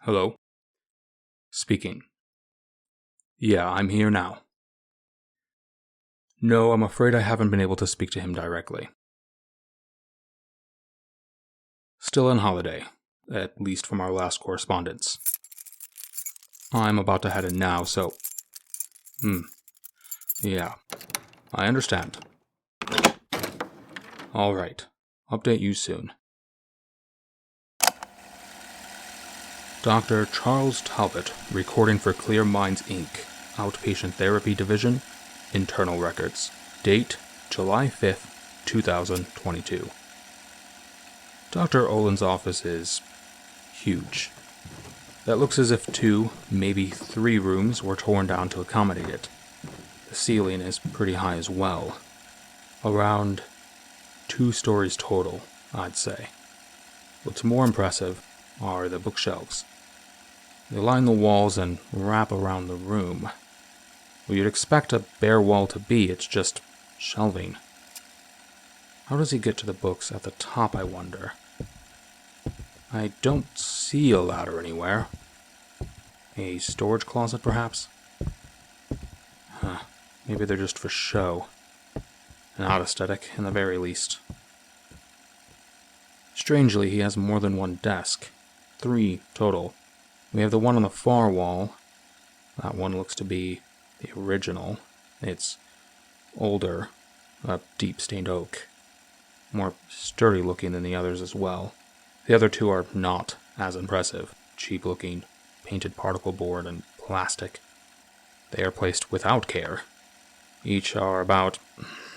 Hello? Speaking. Yeah, I'm here now. No, I'm afraid I haven't been able to speak to him directly. Still on holiday, at least from our last correspondence. I'm about to head in now, so... Yeah, I understand. Alright, update you soon. Dr. Charles Talbot, recording for Clear Minds, Inc., Outpatient Therapy Division, Internal Records. Date, July 5th, 2022. Dr. Olin's office is huge. That looks as if 2, maybe 3 rooms were torn down to accommodate it. The ceiling is pretty high as well. Around 2 stories total, I'd say. What's more impressive are the bookshelves. They line the walls and wrap around the room. What you'd expect a bare wall to be, it's just shelving. How does he get to the books at the top, I wonder? I don't see a ladder anywhere. A storage closet, perhaps? Maybe they're just for show. Not aesthetic, in the very least. Strangely, he has more than one desk. 3 total. We have the one on the far wall. That one looks to be the original. It's older, a deep-stained oak. More sturdy looking than the others as well. The other 2 are not as impressive. Cheap looking, painted particle board and plastic. They are placed without care. Each are about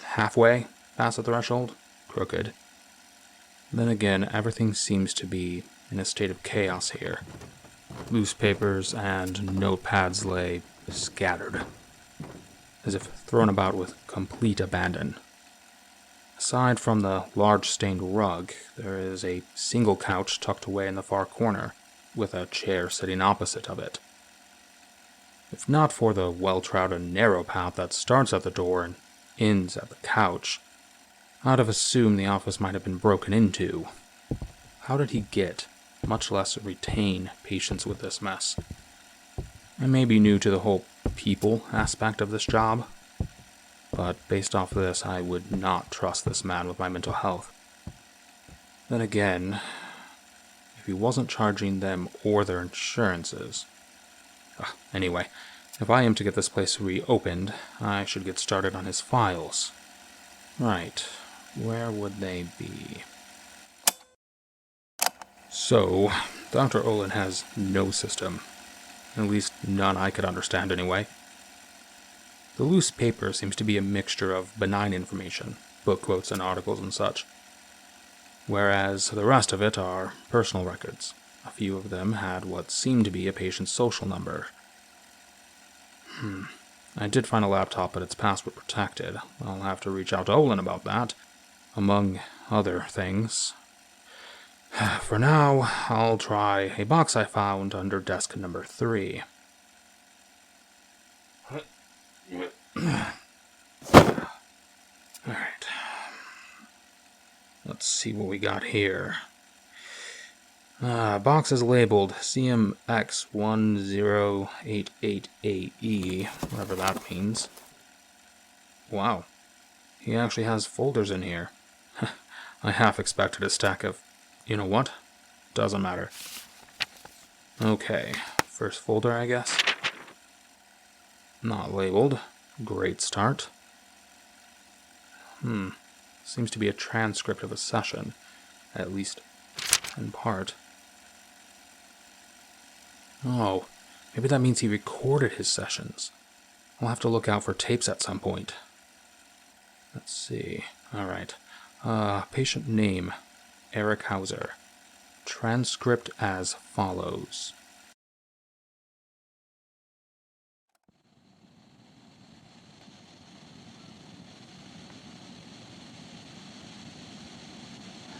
halfway past the threshold, crooked. Then again, everything seems to be in a state of chaos here. Loose papers and notepads lay scattered, as if thrown about with complete abandon. Aside from the large stained rug, there is a single couch tucked away in the far corner, with a chair sitting opposite of it. If not for the well-trodden narrow path that starts at the door and ends at the couch, I'd have assumed the office might have been broken into. How did he get, much less retain, patience with this mess? I may be new to the whole people aspect of this job, but based off this, I would not trust this man with my mental health. Then again, if he wasn't charging them or their insurances... Anyway, if I am to get this place reopened, I should get started on his files. Right, where would they be? So, Dr. Olin has no system. At least none I could understand anyway. The loose paper seems to be a mixture of benign information, book quotes and articles and such, whereas the rest of it are personal records. A few of them had what seemed to be a patient's social number. I did find a laptop, but it's password protected. I'll have to reach out to Olin about that, among other things. For now, I'll try a box I found under desk number 3. Alright. Let's see what we got here. Box is labeled CMX1088AE, whatever that means. Wow. He actually has folders in here. I half expected a stack of... You know what? Doesn't matter. Okay, first folder, I guess. Not labeled. Great start. Seems to be a transcript of a session, at least in part. Oh, maybe that means he recorded his sessions. I'll have to look out for tapes at some point. Let's see. Alright. Patient name, Eric Hauser. Transcript as follows.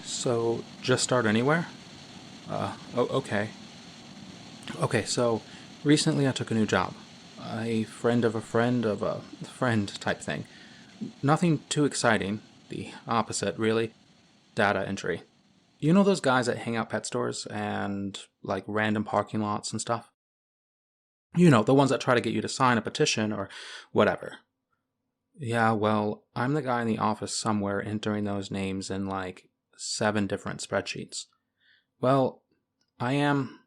So, just start anywhere? Okay. Okay, so, recently I took a new job. A friend of a friend of a friend type thing. Nothing too exciting. The opposite, really. Data entry. You know those guys that hang out pet stores and like random parking lots and stuff? You know, the ones that try to get you to sign a petition or whatever. Yeah, well, I'm the guy in the office somewhere entering those names in like 7 different spreadsheets. Well, I am.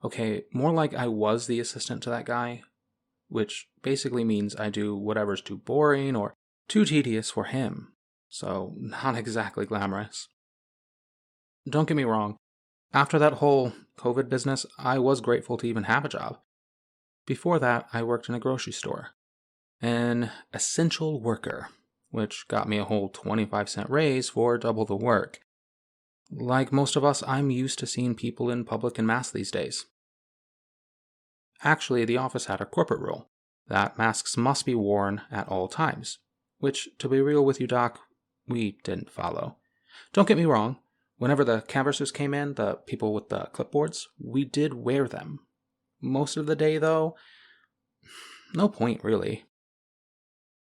Okay, more like I was the assistant to that guy, which basically means I do whatever's too boring or too tedious for him. So, not exactly glamorous. Don't get me wrong, after that whole COVID business, I was grateful to even have a job. Before that, I worked in a grocery store, an essential worker, which got me a whole 25-cent raise for double the work. Like most of us, I'm used to seeing people in public en masse these days. Actually, the office had a corporate rule that masks must be worn at all times, which, to be real with you, Doc, we didn't follow. Don't get me wrong, whenever the canvassers came in, the people with the clipboards, we did wear them. Most of the day, though, no point really.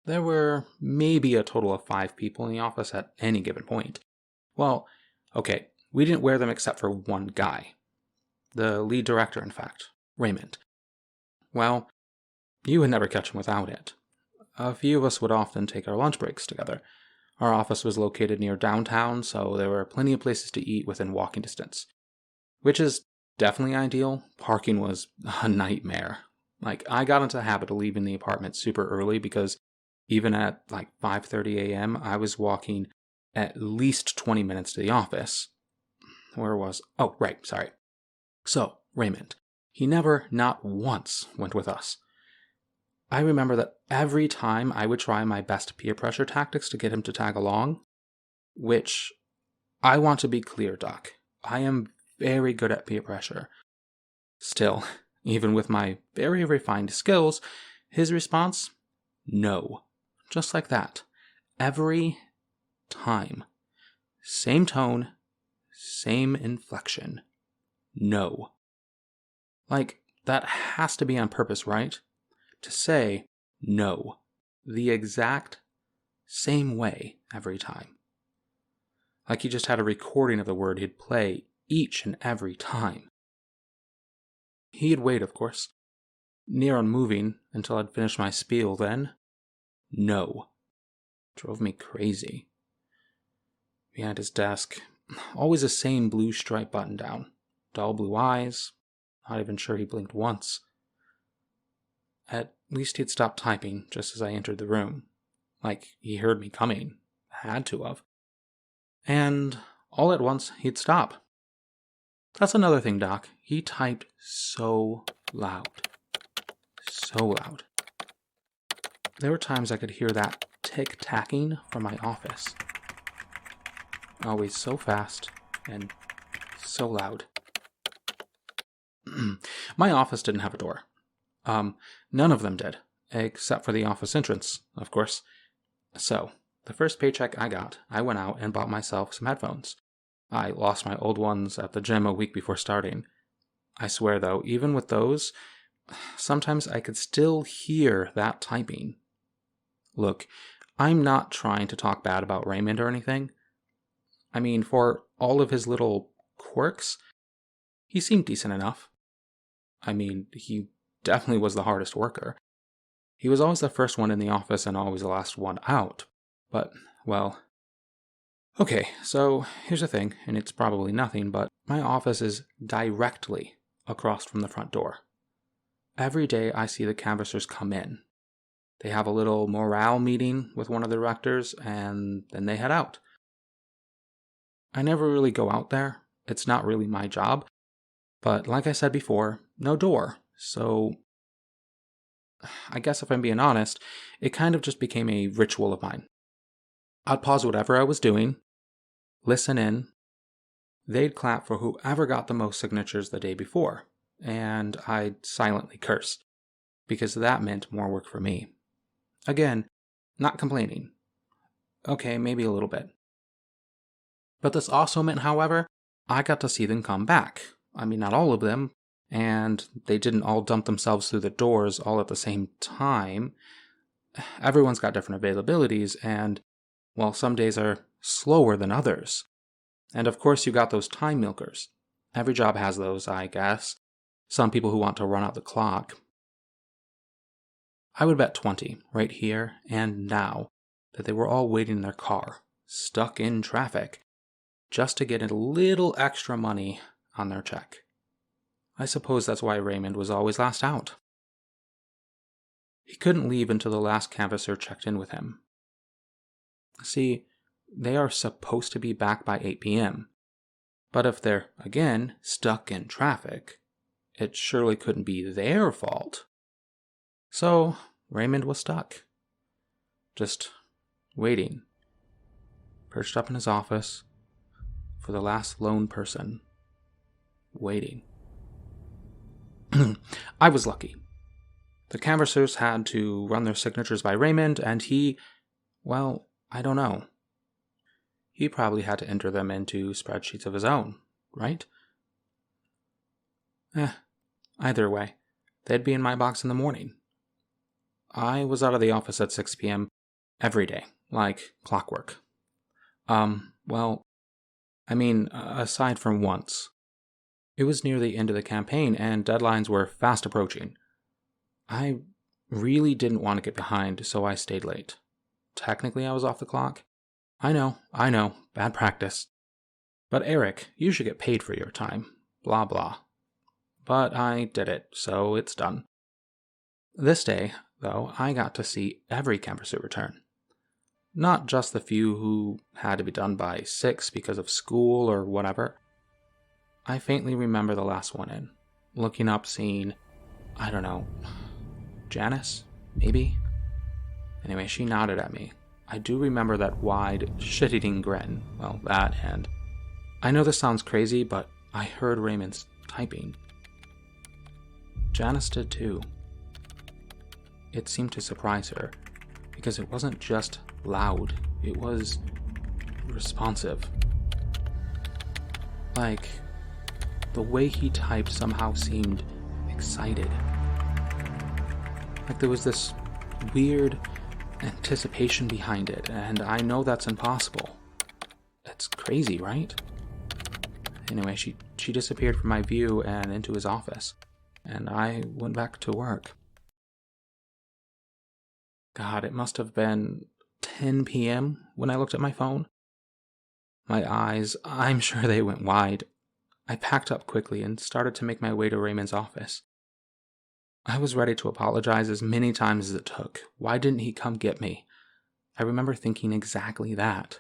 There were maybe a total of 5 people in the office at any given point. Well, okay, we didn't wear them except for one guy. The lead director, in fact, Raymond. Well, you would never catch him without it. A few of us would often take our lunch breaks together. Our office was located near downtown, so there were plenty of places to eat within walking distance. Which is definitely ideal. Parking was a nightmare. Like, I got into the habit of leaving the apartment super early because even at like 5:30 a.m., I was walking at least 20 minutes to the office. Where was... Oh, right, sorry. So, Raymond. He never, not once, went with us. I remember that every time I would try my best peer pressure tactics to get him to tag along, which, I want to be clear, Doc, I am very good at peer pressure. Still, even with my very refined skills, his response? No. Just like that. Every time. Same tone, same inflection. No. Like, that has to be on purpose, right? To say no the exact same way every time. Like he just had a recording of the word he'd play each and every time. He'd wait, of course, near unmoving until I'd finished my spiel, then no. Drove me crazy. Behind his desk, always the same blue stripe button down, dull blue eyes, not even sure he blinked once. At least he'd stopped typing just as I entered the room, like he heard me coming, had to have. And all at once, he'd stop. That's another thing, Doc. He typed so loud. So loud. There were times I could hear that tick-tacking from my office. Always so fast and so loud. My office didn't have a door. None of them did, except for the office entrance, of course. So, the first paycheck I got, I went out and bought myself some headphones. I lost my old ones at the gym a week before starting. I swear though, even with those, sometimes I could still hear that typing. Look, I'm not trying to talk bad about Raymond or anything. I mean, for all of his little quirks, he seemed decent enough. I mean, he definitely was the hardest worker. He was always the first one in the office and always the last one out. But, well... Okay, so here's the thing, and it's probably nothing, but my office is directly across from the front door. Every day I see the canvassers come in. They have a little morale meeting with one of the directors, and then they head out. I never really go out there. It's not really my job. But like I said before, no door. So I guess if I'm being honest, it kind of just became a ritual of mine. I'd pause whatever I was doing, listen in. They'd clap for whoever got the most signatures the day before, and I'd silently curse, because that meant more work for me. Again, not complaining. Okay, maybe a little bit. But this also meant, however, I got to see them come back. I mean, not all of them, and they didn't all dump themselves through the doors all at the same time. Everyone's got different availabilities, and, well, some days are slower than others. And of course you got those time milkers. Every job has those, I guess. Some people who want to run out the clock. I would bet 20, right here and now, that they were all waiting in their car, stuck in traffic, just to get a little extra money on their check. I suppose that's why Raymond was always last out. He couldn't leave until the last canvasser checked in with him. See, they are supposed to be back by 8 p.m., but if they're, again, stuck in traffic, it surely couldn't be their fault. So, Raymond was stuck. Just waiting, perched up in his office, for the last lone person. Waiting. I was lucky. The canvassers had to run their signatures by Raymond, and he, well, I don't know. He probably had to enter them into spreadsheets of his own, right? Either way, they'd be in my box in the morning. I was out of the office at 6 p.m. every day, like clockwork. Aside from once. It was near the end of the campaign, and deadlines were fast approaching. I really didn't want to get behind, so I stayed late. Technically, I was off the clock. I know, bad practice. But Eric, you should get paid for your time. Blah, blah. But I did it, so it's done. This day, though, I got to see every canvasser return. Not just the few who had to be done by 6 because of school or whatever. I faintly remember the last one in, looking up, seeing, I don't know, Janice, maybe? Anyway, she nodded at me. I do remember that wide, shit-eating grin. Well, that, and I know this sounds crazy, but I heard Raymond's typing. Janice did too. It seemed to surprise her, because it wasn't just loud, it was responsive. Like, the way he typed somehow seemed excited. Like there was this weird anticipation behind it, and I know that's impossible. It's crazy, right? Anyway, she disappeared from my view and into his office, and I went back to work. God, it must have been 10 p.m. when I looked at my phone. My eyes, I'm sure they went wide. I packed up quickly and started to make my way to Raymond's office. I was ready to apologize as many times as it took. Why didn't he come get me? I remember thinking exactly that.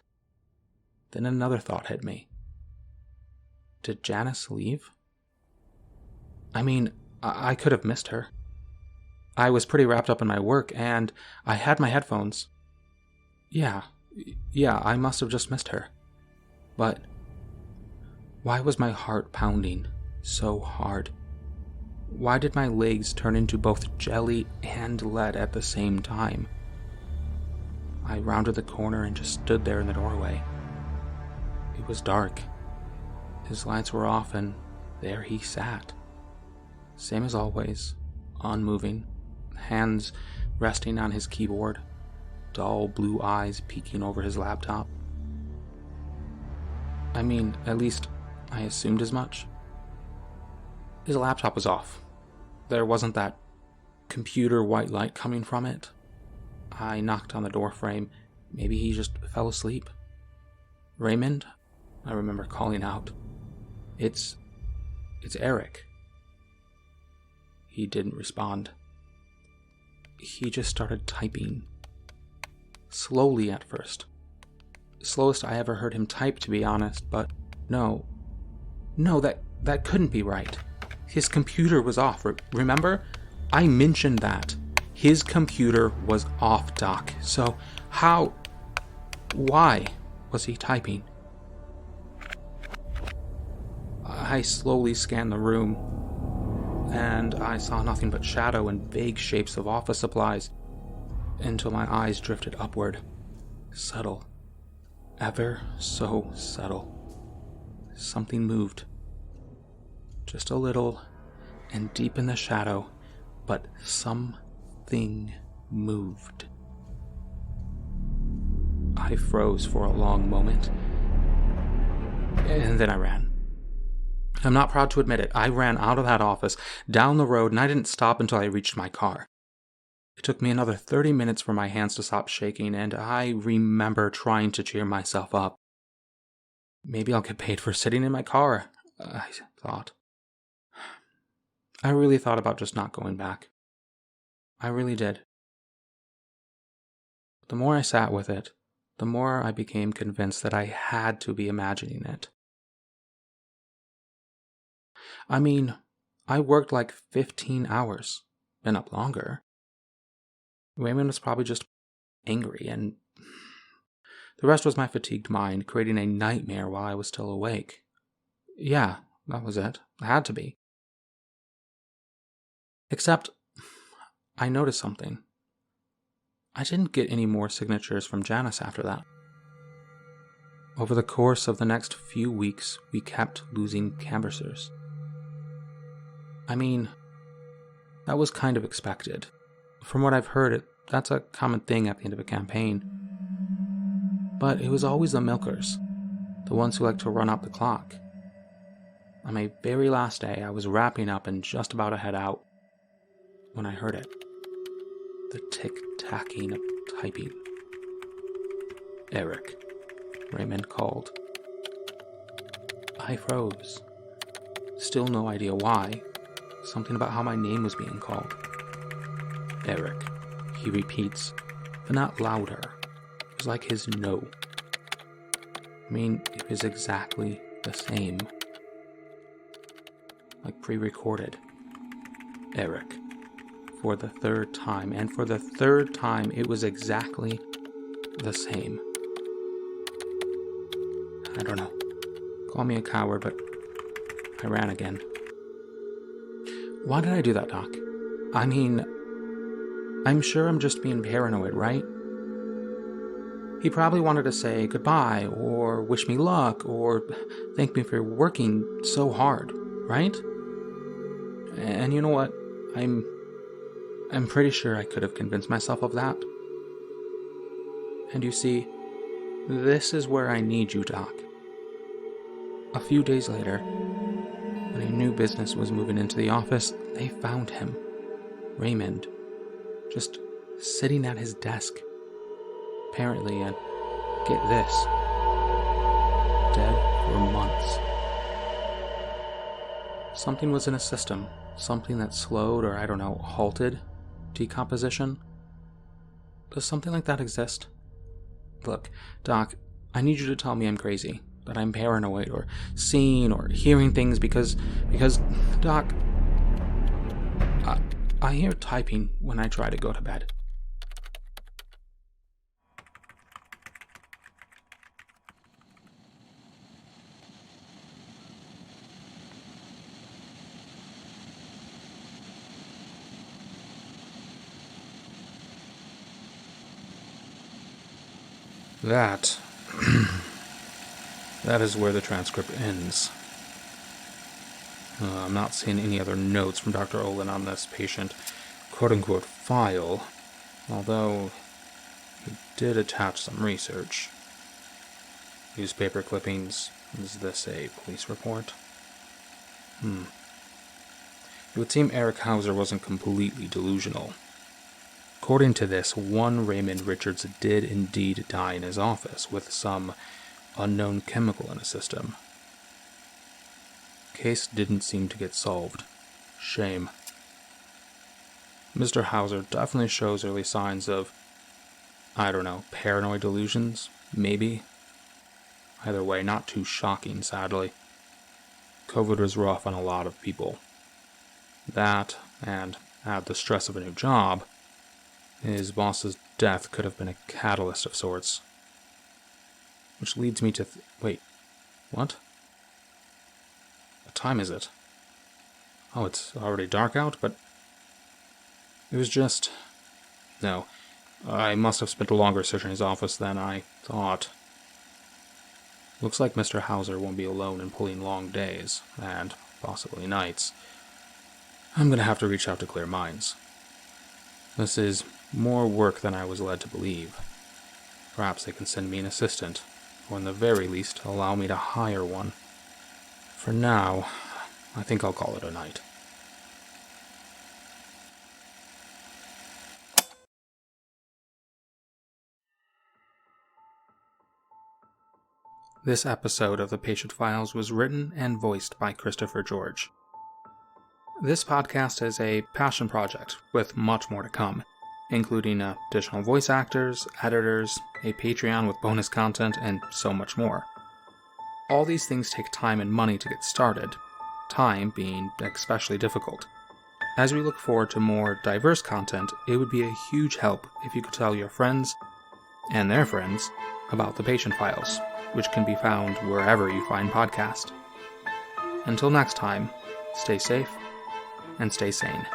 Then another thought hit me. Did Janice leave? I mean, I could have missed her. I was pretty wrapped up in my work, and I had my headphones. Yeah, I must have just missed her. But why was my heart pounding so hard? Why did my legs turn into both jelly and lead at the same time? I rounded the corner and just stood there in the doorway. It was dark. His lights were off, and there he sat. Same as always, unmoving, hands resting on his keyboard, dull blue eyes peeking over his laptop. I mean, at least I assumed as much. His laptop was off. There wasn't that computer white light coming from it. I knocked on the door frame. Maybe he just fell asleep. Raymond? I remember calling out. It's Eric. He didn't respond. He just started typing. Slowly at first. Slowest I ever heard him type, to be honest, but no, that couldn't be right. His computer was off, remember? I mentioned that. His computer was off, Doc. So why was he typing? I slowly scanned the room, and I saw nothing but shadow and vague shapes of office supplies, until my eyes drifted upward. Subtle. Ever so subtle. Something moved. Just a little, and deep in the shadow, but something moved. I froze for a long moment. And then I ran. I'm not proud to admit it. I ran out of that office, down the road, and I didn't stop until I reached my car. It took me another 30 minutes for my hands to stop shaking, and I remember trying to cheer myself up. Maybe I'll get paid for sitting in my car, I thought. I really thought about just not going back. I really did. The more I sat with it, the more I became convinced that I had to be imagining it. I mean, I worked like 15 hours, been up longer. Raymond was probably just angry, and the rest was my fatigued mind creating a nightmare while I was still awake. Yeah, that was it. It had to be. Except, I noticed something. I didn't get any more signatures from Janice after that. Over the course of the next few weeks, we kept losing canvassers. I mean, that was kind of expected. From what I've heard, that's a common thing at the end of a campaign. But it was always the milkers, the ones who like to run up the clock. On my very last day, I was wrapping up and just about to head out when I heard it. The tick-tacking of typing. Eric, Raymond called. I froze. Still no idea why. Something about how my name was being called. Eric, he repeats, but not louder. It was like his no. I mean, it was exactly the same. Like pre-recorded. Eric. For the third time, and for the third time, it was exactly the same. I don't know. Call me a coward, but I ran again. Why did I do that, Doc? I mean, I'm sure I'm just being paranoid, right? He probably wanted to say goodbye, or wish me luck, or thank me for working so hard, right? And you know what? I'm pretty sure I could have convinced myself of that. And you see, this is where I need you, Doc. A few days later, when a new business was moving into the office, they found him, Raymond, just sitting at his desk. Apparently, and get this, dead for months. Something was in his system, something that slowed or, halted decomposition. Does something like that exist? Look, Doc, I need you to tell me I'm crazy, that I'm paranoid or seeing or hearing things because, Doc, I hear typing when I try to go to bed. That is where the transcript ends. I'm not seeing any other notes from Dr. Olin on this patient quote-unquote file, although he did attach some research. Newspaper clippings. Is this a police report? It would seem Eric Hauser wasn't completely delusional. According to this, one Raymond Richards did indeed die in his office with some unknown chemical in his system. Case didn't seem to get solved. Shame. Mr. Hauser definitely shows early signs of, paranoid delusions, maybe. Either way, not too shocking, sadly. COVID was rough on a lot of people. That, and add the stress of a new job, his boss's death could have been a catalyst of sorts. Which leads me to wait, what? What time is it? Oh, it's already dark out, but it was just... No, I must have spent longer searching his office than I thought. Looks like Mr. Hauser won't be alone in pulling long days, and possibly nights. I'm gonna have to reach out to clear minds. This is more work than I was led to believe. Perhaps they can send me an assistant, or in the very least, allow me to hire one. For now, I think I'll call it a night. This episode of The Patient Files was written and voiced by Christopher George. This podcast is a passion project with much more to come, including additional voice actors, editors, a Patreon with bonus content, and so much more. All these things take time and money to get started, time being especially difficult. As we look forward to more diverse content, it would be a huge help if you could tell your friends, and their friends, about The Patient Files, which can be found wherever you find podcasts. Until next time, stay safe and stay sane.